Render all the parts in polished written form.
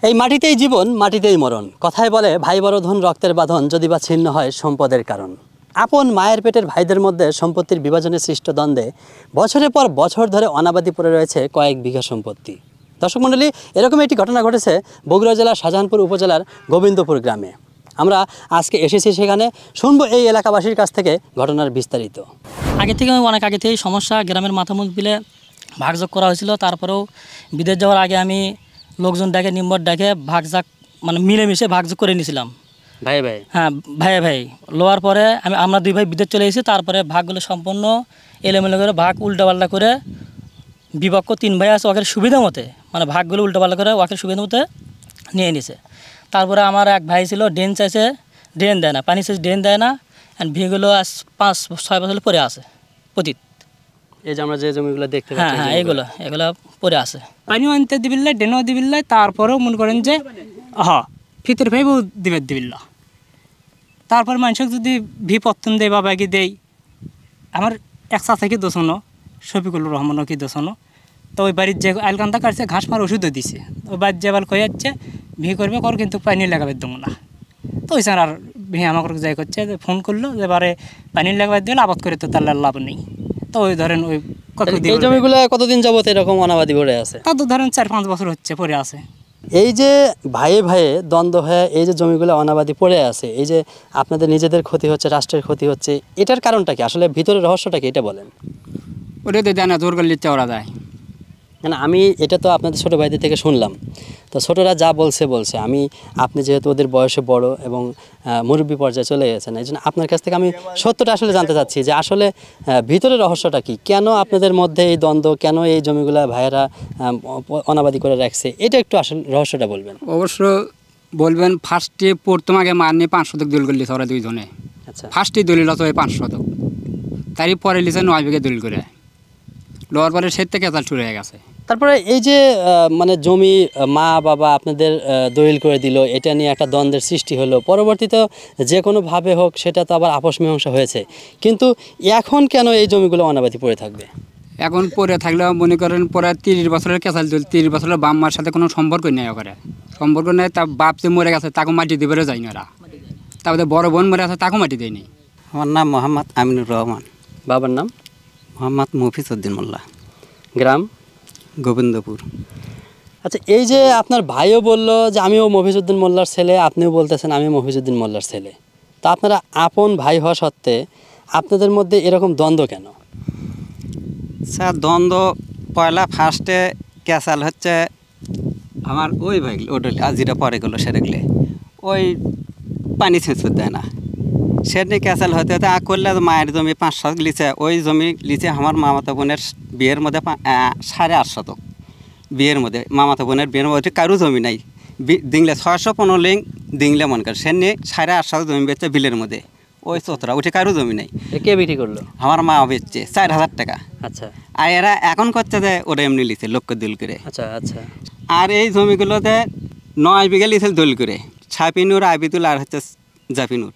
এই মাটিতেই জীবন, মাটিতেই মরণ। কথায় বলে ভাই বড় ধন রক্তের বাঁধন, যদি বা ছিন্ন হয় সম্পদের কারণ। আপন মায়ের পেটের ভাইদের মধ্যে সম্পত্তির বিভাজনে সৃষ্ট দ্বন্দ্বে বছরের পর বছর ধরে অনাবাদি পড়ে রয়েছে কয়েক বিঘা সম্পত্তি। দর্শক মণ্ডলী, এরকম একটি ঘটনা ঘটেছে বগুড়া জেলার শাহজাহানপুর উপজেলার গোবিন্দপুর গ্রামে। আমরা আজকে এসেছি সেখানে, শুনবো এই এলাকাবাসীর কাছ থেকে ঘটনার বিস্তারিত। অনেক আগে থেকেই সমস্যা, গ্রামের মাথামুখ বিলে ভাগযোগ করা হয়েছিল। তারপরেও বিদেশ যাওয়ার আগে আমি লোকজন ডাকে, নিম্বর ডাকে ভাগযোগ মানে মিলেমিশে ভাগযোগ করে নিয়েছিলাম। ভাই ভাই, হ্যাঁ, ভাই লোয়ার পরে আমরা দুই ভাই বিদেশ চলে এসেছি। তারপরে ভাগগুলো সম্পূর্ণ এলোমেলো করে ভাগ উল্টাপাল্টা করে, বিপক্ষ তিন ভাই আছে, ওকে সুবিধা মতে মানে ভাগগুলো উল্টাপাল্টা করে ওকে সুবিধা মতে নিয়ে নিছে। তারপরে আমার এক ভাই ছিল, ড্রেন চাইছে, ড্রেন দেয় না, পানি চাইছে, ড্রেন দেয় না। অ্যান্ড ভিগুলো আজ 5-6 বছর পরে আছে পতিত। এই যে আমরা যে জমিগুলো দেখতে হ্যাঁ পাচ্ছি, হ্যাঁ, এগুলো পরে আছে। পানিও আনতে দিবিল্লাই, ড্রেনও দিবিল্লাই। তারপরেও মনে করেন যে ফিতের ভাইবও দিবিল্লা। তারপর মানুষকে যদি পত্তন দেয় বা বাকি দেয়, আমার এক চাচা কি দোষনো, শফিকুল রহমানও কি দোষনো। তো ওই বাড়ির যে আলকান্দা কাটছে, ঘাস মার ওষুধও দিছে। ওই বাড়ির যে আবার কয়ে যাচ্ছে করবে কর, কিন্তু পানি লাগাবে দেবো না। তো ওই স্যার আর আমাকে যাই করছে, যে ফোন করলো যে এবারে পানি লাগাবে দিলে আবাদ করে তো তার লাভ নেই। তো ওই ধরেন ওই এই জমিগুলো কতদিন যাবত এরকম অনাবাদি পড়ে আছে? তা তো ধরেন 4-5 বছর হচ্ছে পরে আছে। এই যে ভাইয়ে ভাইয়ে দ্বন্দ্ব হয়ে এই যে জমিগুলো অনাবাদি পড়ে আছে, এই যে আপনাদের নিজেদের ক্ষতি হচ্ছে, রাষ্ট্রের ক্ষতি হচ্ছে, এটার কারণটা কি? আসলে ভিতরের রহস্যটা কি, এটা বলেন। ওটা তো দেয় না, জোর করলে ওরা দেয় না, আমি এটা তো আপনাদের ছোটো ভাইদের থেকে শুনলাম। তো ছোটরা যা বলছে আপনি যেহেতু ওদের বয়সে বড় এবং মুরব্বী পর্যায়ে চলে গেছেন, এই জন্য আপনার কাছ থেকে আমি সত্যটা আসলে জানতে চাচ্ছি যে আসলে ভিতরের রহস্যটা কি, কেন আপনাদের মধ্যে এই দ্বন্দ্ব, কেন এই জমিগুলো ভাইয়েরা অনাবাদি করে রাখছে, এটা একটু আসলে রহস্যটা বলবেন। অবশ্য বলবেন। ফার্স্টে প্রথম আগে মারনি 5 শতক দলিল করলি ওরা দুইজনে। আচ্ছা, ফার্স্টে দলিল হতো 5 শতক, তারই পরে লিছে 9 বিঘা দলিল করে। লোয়ার পরে সে থেকে কেতাল শুরু হয়ে গেছে। তারপরে এই যে মানে জমি মা বাবা আপনাদের দলিল করে দিল, এটা নিয়ে একটা দ্বন্দ্বের সৃষ্টি হলো, পরবর্তীতে যে কোনোভাবে হোক সেটা তো আবার আপোষ মীমাংসা হয়েছে, কিন্তু এখন কেন এই জমিগুলো অনাবাদি পড়ে থাকবে? এখন পরে থাকলেও মনে করেন পরে 30 বছরের কেঁচাল দলিল, 30 বছরের বাপ মার সাথে কোনো সম্পর্ক নেই। ওখানে সম্পর্ক নেই। তার বাপ যে মরে গেছে তাকে মাটি দিবে যায় না ওরা। তারপরে বড় বোন মরে আছে, তাকেও মাটি দেয়নি। আমার নাম মোহাম্মদ আমিনুর রহমান। বাবার নাম? মোহাম্মদ মফিজউদ্দিন মোল্লা। গ্রাম? গোবিন্দপুর। আচ্ছা, এই যে আপনার ভাইও বলল যে আমিও মফিজউদ্দিন মোল্লার ছেলে, আপনিও বলতেছেন আমি মফিজউদ্দিন মোল্লার ছেলে, তা আপনারা আপন ভাই হওয়া সত্ত্বে আপনাদের মধ্যে এরকম দ্বন্দ্ব কেন? স্যার, দ্বন্দ্ব পয়লা ফার্স্টে ক্যাসাল হচ্ছে আমার ওই ভাই, ওটা যেটা পরে গেলো সেরেগলে ওই পানি ছেঁচ দেয় না, সেটা ক্যাসাল হতে হতে আগ করলে মায়ের জমি 5 শতক লিচে, ওই জমি লিচে আমার মামাতো বোনের বিয়ের মধ্যে 8.5 শতক। বিয়ের মধ্যে মামাতো বোনের বিয়ের মধ্যে কারো জমি নাই, দিংলে 615 লিং দিংলে মনে করে, সে নিয়ে 8.5 শতক জমি বেচছে বিলের মধ্যে, ওই চোতরা উঠে কারো জমি নাই। কে বিক্রি করলো? আমার মা বেচছে 4,000 টাকা। আচ্ছা, আর এরা এখন করছে যে ওরা এমনি লিছে লক্ষ দল করে। আচ্ছা আচ্ছা। আর এই জমিগুলোতে 9 বিঘা লিছে দল করে, ছাপিনুর, আবিদুল আর হচ্ছে জাফিনুর।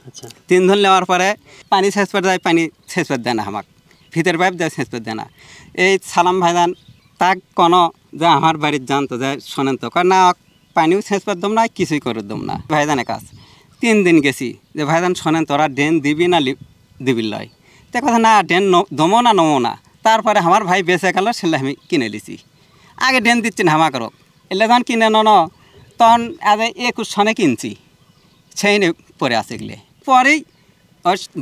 আচ্ছা, 3 জন নেওয়ার পরে পানি শেষ পেতে যায়, পানি শেষ পেতে দেয় না আমাক, ভিতর পাইপ দেয় শেষ পেতে দেয় না। এই সালাম ভাইজান তাক কোনো যে আমার বাড়ির জানতো যে শোনেন তো, না পানিও শেষ পেতে দম না, কিছুই করে দম না। ভাইজানের কাজ 3 দিন গেছি যে ভাইজান শোনেন তোরা ড্রেন দিবি না দিবি লয়, তো কথা না ড্রেন দমো না নমো না। তারপরে আমার ভাই বেঁচে গেল, সেলে আমি কিনে লিছি। আগে ড্রেন দিচ্ছি না হামা করক, এলে যখন কিনে তখন আজ 21 সনে কিনছি, সেই পরে আছে এগুলো। পরেই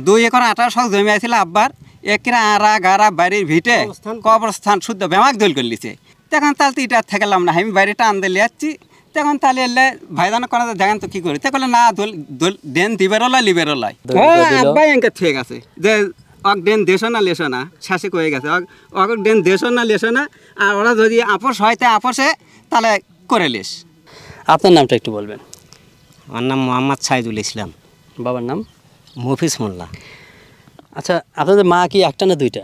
2 একর 28 শতক জমি আসছিল আব্বার, একরা আড়া গাড়া বাড়ির ভিটে কবরস্থান শুদ্ধ ব্যামাক দল করে লিছে। তখন তাহলে তো এটা থেকেলাম না, আমি বাড়িটা আনতে লিয়াচ্ছি। তখন তাহলে এলে ভাইজান কোনো দেখেন তো কী করি, তো বলে না ড্রেন দিবেরলাই লিবেরলাই। আব্বাই এঁকে ঠিক আছে যে অক ড্রেন দেশো না লেসো না, শাসিক হয়ে গেছে, অক ড্রেন দেশো না লেসো না, আর ওরা যদি আপোষ হয় তা আপোষে তাহলে করে লিস। আপনার নামটা একটু বলবেন। আমার নাম মোহাম্মদ সাইদুল ইসলাম। বাবার নাম? মফিজ মোল্লা। আচ্ছা, আপনাদের মা কি একটা না দুইটা?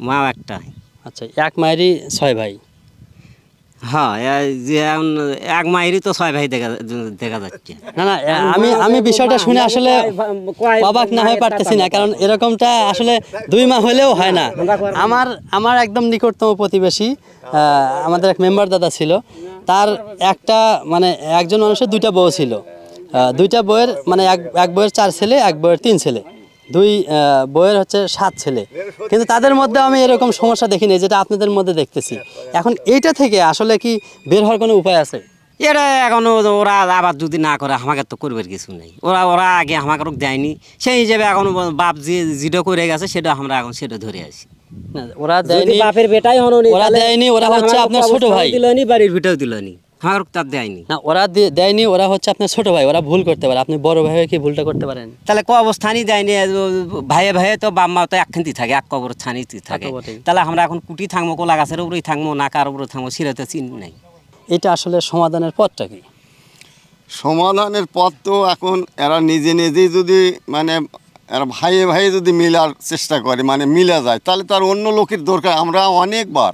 মা একটা। আচ্ছা, এক মায়েরই 6 ভাই? হ্যাঁ, যে এক মায়েরই তো 6 ভাই দেখা যাচ্ছে। না না, আমি বিষয়টা শুনে আসলে অবাক না হয়ে পারতেছি না, কারণ এরকমটা আসলে 2 মা হলেও হয় না। আমার একদম নিকটতম প্রতিবেশী আমাদের এক মেম্বার দাদা ছিল, তার একটা মানে একজন মানুষের দুইটা বউ ছিল, দুইটা বউয়ের মানে এক বউয়ের 4 ছেলে, এক বউয়ের 3 ছেলে, দুই বউয়ের হচ্ছে 7 ছেলে। কিন্তু তাদের মধ্যে আমি এরকম সমস্যা দেখিনি যেটা আপনাদের মধ্যে দেখতেছি। এখন এইটা থেকে আসলে কি বের হওয়ার কোনো উপায় আছে? এরা এখন ওরা আবার যদি না করে আমাকে তো করবার কিছু নেই। ওরা আগে আমাকে দেয়নি, সেই হিসেবে এখন বাপ যেটা করে গেছে সেটা আমরা এখন সেটা ধরে আছি। না, ওরা দেয়নি, বাপের বেটাই হলো ওরা দেয়নি, ওরা হচ্ছে আপনার ছোট ভাই। দিলনি, বাড়ির ভিটাও দিলনি, আমার তার দেয়নি। না, ওরা দেয়নি, ওরা হচ্ছে আপনার ছোট ভাই, ওরা ভুল করতে পারে, আপনি বড় ভাই হয়ে কি ভুলটা করতে পারেন? তাহলে কো অবস্থানই দেয়নি, ভাইয়ে ভাইয়ে তো বাপ মা তো একখানতি থাকে, এক কবর ছানি থাকে। তাহলে আমরা এখন কুটি থাকবো, কোলা গাছের উপরেই থাকবো, না কার উপরে থাকবো, সেটা চিন নাই। এটা আসলে সমাধানের পথটা কি? সমাধানের পথ তো এখন এরা নিজে নিজেই যদি মানে এরা ভাইয়ে ভাইয়ে যদি মিলার চেষ্টা করে, মানে মিলা যায়, তাহলে তার অন্য লোকের দরকার। আমরা অনেকবার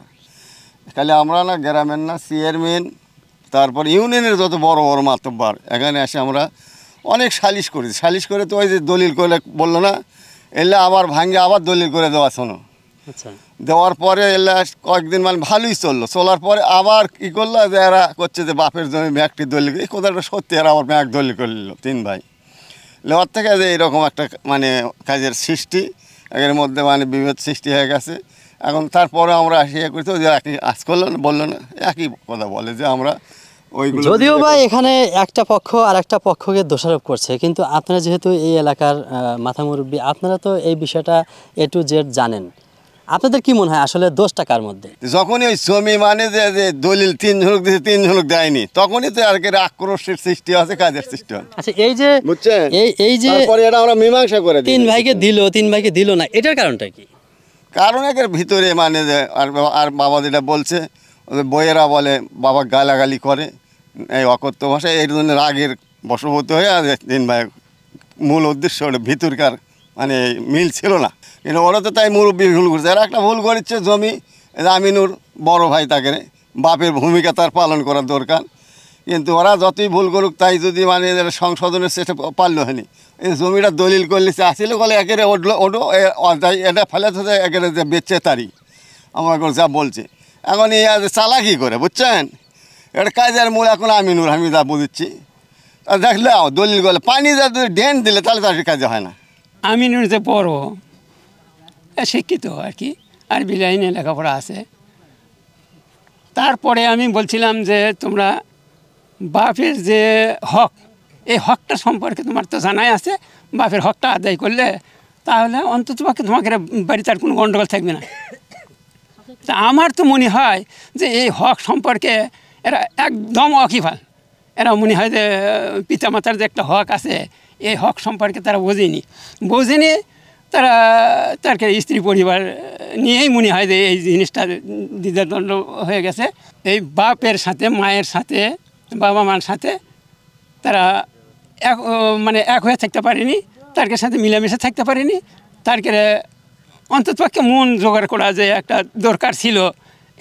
খালি আমরা না, গ্রামের না, চেয়ারম্যান, তারপর ইউনিয়নের যত বড় বড় মাতব্বর এখানে এসে আমরা অনেক সালিশ করেছি। সালিশ করে তো ওই যে দলিল করে বললো না, এলে আবার ভাঙে আবার দলিল করে দেওয়া, শোনো। আচ্ছা, দেওয়ার পরে এলে কয়েকদিন মানে ভালোই চলার পরে আবার কী করলো যে এরা করছে যে বাপের জমি ব্যাগটি দলিল, এই কথাটা সত্যি, এরা আবার ব্যাগ দলিল করে নিল 3 ভাই। লেওয়ার থেকে যে এরকম একটা মানে কাজের সৃষ্টি, এর মধ্যে মানে বিভেদ সৃষ্টি হয়ে গেছে। এখন তারপরে আমরা ইয়ে করতে যে একই আজ করলো না, বললো না, একই কথা বলে যে আমরা ওইগুলো। যদিও বা এখানে একটা পক্ষ আর একটা পক্ষকে দোষারোপ করছে, কিন্তু আপনারা যেহেতু এই এলাকার মাথা মুরব্বী, আপনারা তো এই বিষয়টা A to Z জানেন। আপনাদের কি মনে হয় আসলে দোষটা কার মধ্যে? যখনই ওই জমি মানে যে দলিল 3 ঝলক দিয়েছে, 3 ঝলক দেয়নি, তখনই তো আর কি আক্রোশের সৃষ্টি আছে, কাজের সৃষ্টি হয়। আচ্ছা, এই যে বুঝছেন, এই যে তারপরে এটা আমরা মীমাংসা করে দিই। 3 ভাইকে দিল, 3 ভাইকে দিল না, এটার কারণটা কি? কারণ একের ভিতরে মানে যে আর বাবা যেটা বলছে, ওদের বইয়েরা বলে বাবা গালাগালি করে, এই অকথ্য ভাষায়, এই জন্য রাগের বশবর্তী হয়ে আর 3 ভাই মূল উদ্দেশ্য ওটা ভিতরকার মানে মিল ছিল না। কিন্তু ওরা তো তাই মুরব্বী ভুল করছে, এরা একটা ভুল করেছে, জমি আমিনুর বড় ভাই, তাকে বাপের ভূমিকা তার পালন করার দরকার। কিন্তু ওরা যতই ভুল করুক, তাই যদি মানে সংশোধনের চেষ্টা পারলো হয়নি। এই জমিটা দলিল করলে আসলে বলে একেবারে ওটো এটা ফেলে তো একেবারে যে বেচছে তারই আমার যা বলছে। এখন এই চালাকি করে, বুঝছেন, এটা কাজের মূল এখন আমিনুর, আমি যা বুঝছি। আর দেখলে দলিল করলে পানি যা ড্রেন দিলে তাহলে তার কাজে হয় না। আমিনুর যে বড় শিক্ষিত আর কি, আর লাইনে লেখাপড়া আছে। তারপরে আমি বলছিলাম যে তোমরা বাপের যে হক, এই হকটা সম্পর্কে তোমার তো জানাই আছে, বাপের হকটা আদায় করলে তাহলে অন্ততপক্ষে তোমাকে বাড়িতে আর কোনো গণ্ডগোল থাকবে না। তা আমার তো মনে হয় যে এই হক সম্পর্কে এরা একদম অকিফাল। এরা মনে হয় যে পিতামাতার যে একটা হক আছে, এই হক সম্পর্কে তারা বোঝেনি। তারা তার স্ত্রী পরিবার নিয়েই মনে হয় যে এই জিনিসটা দ্বিধাদ্বন্দ্ব হয়ে গেছে। এই বাপের সাথে মায়ের সাথে, বাবা মার সাথে তারা এক হয়ে থাকতে পারেনি, তার সাথে মিলেমিশে থাকতে পারেনি। তার অন্ততপক্ষে মন জোগাড় করা যে একটা দরকার ছিল,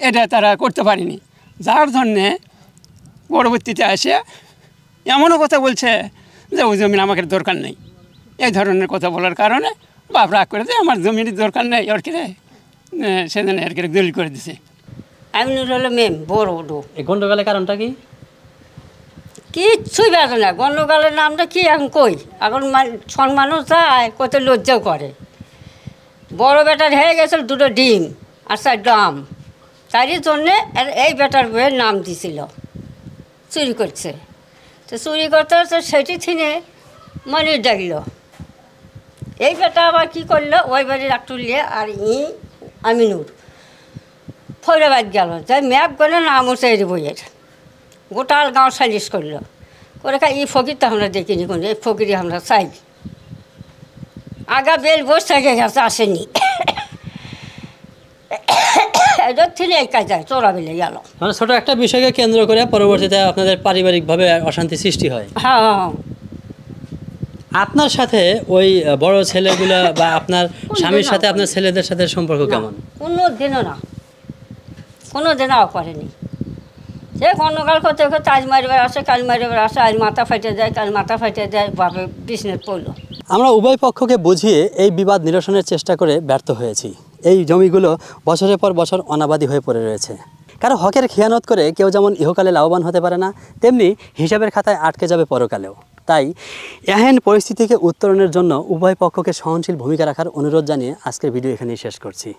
এটা তারা করতে পারেনি। যার জন্যে পরবর্তীতে এসে এমনও কথা বলছে যে ওই জমিন আমাকে দরকার নেই। এই ধরনের কথা বলার কারণে বাপ রাগ করে দেয়, আমার জমির দরকার নেই, আর কি সেদিন আর কি দলিল করে দিছে। আমিনুর হলো মেম বড়। এই গন্ডগোলের কারণটা কি? কিচ্ছুই বেড়ে না, গণ্ডগোলের নামটা কি এখন কই, এখন মানুষ যায় কত লজ্জাও করে। বড় বেটার হয়ে গেছে 2টো ডিম আর 4টা আম, তারই জন্যে এই বেটার বইয়ের নাম দিছিল। চুরি করছে, তো চুরি করতে হচ্ছে সেটি থিনে মনির ডাকল। এই বেটা আবার কী করলো, ওই বাড়ির একটু লিয়ে আর আমিনুর ফৈরাবাদ গেল, যাই ম্যাপ গেলে নাম হচ্ছে এই বইয়ের। গোটাল গাঁও সালিশ করলো, করে এই ফকির তো আমরা দেখিনি কোনো, এই ফকিরই আমরা চাই। আগা বেল বসে থেকে গেছে, আসেনি। এদের থেকে এই কাজ যায়, চোরা বেলে গেল। মানে ছোট একটা বিষয়কে কেন্দ্র করে পরবর্তীতে আপনাদের পারিবারিকভাবে অশান্তি সৃষ্টি হয়। হ্যাঁ হ্যাঁ। আপনার সাথে ওই বড় ছেলেগুলা বা আপনার স্বামীর সাথে আপনার ছেলেদের সাথে সম্পর্ক কেমন? কোনো দিনও না, কোনো দিনও করেনি। সে গণ্ডগোল করতে করতে আজ মারিবার আসে, কাল মারিবার আসে, আজ মাথা ফাইটে যায়, কাল মাথা ফাইটে যায়, বাপে বিছনে পড়লো। আমরা উভয় পক্ষকে বুঝিয়ে এই বিবাদ নিরসনের চেষ্টা করে ব্যর্থ হয়েছি। এই জমিগুলো বছরের পর বছর অনাবাদি হয়ে পড়ে রয়েছে। কারো হকের খেয়ানত করে কেউ যেমন ইহকালে লাভবান হতে পারে না, তেমনি হিসাবের খাতায় আটকে যাবে পরকালেও। তাই এহেন পরিস্থিতিকে উত্তরণের জন্য উভয় পক্ষকে সহনশীল ভূমিকা রাখার অনুরোধ জানিয়ে আজকের ভিডিও এখানেই শেষ করছি।